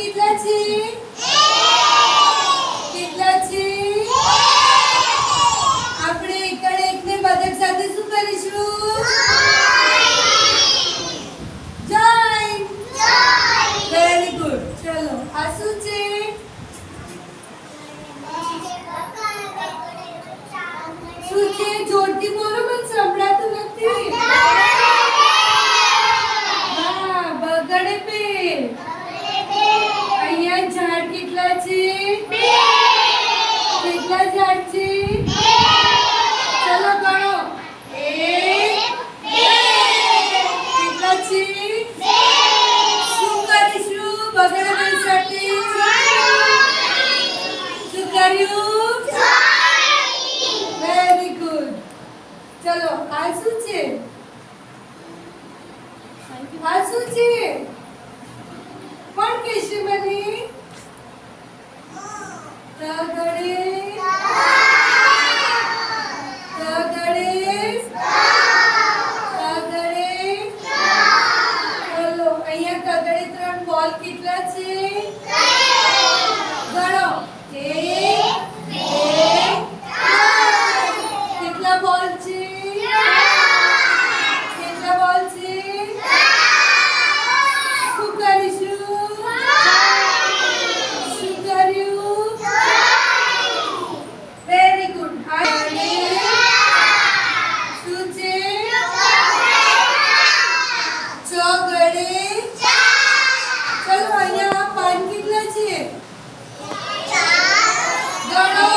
કેટલા છે? કેટલા છે? આપણે એકડે એકને મદદ સાથે શું કરીશું? જોઈન. Very good. ચલો આ શું છે? શું છે? જોરથી બોલો, મને સંભળાતું નથી. હા, બગડે પેડ. અહીંયા ઝાડ કેટલા છે? કેટલા ઝાડ છે? ચલો ગણો. 1 2 કેટલા છે? શું કરીશું બગડે પેડ સાથે? શું કર્યું? Very good. ચલો આ શું છે? આ શું છે? કોણ કહેશે મને? તગડે ચલો અહીંયા તગડે 3 બોલ કેટલા છે? ગણો. 1 2 કેટલા બોલ છે? કેટલા બોલ છે? શું કરીશું? શું કર્યું? Very good. શું છે? ચોગડે. ચલો અહીંયા પાન કેટલા છે? ગણો.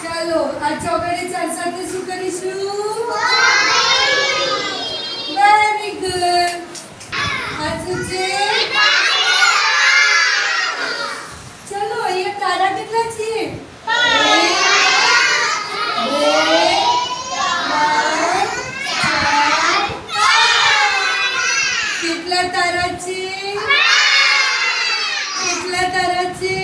ચલો આ ચોગડે 4 સાથે શું કરીશું? Very good. આ શું છે? ચલો અહીંયા તારા કેટલા છે? 1 2 3 4 5 કેટલા તારા છે? કેટલા તારા છે?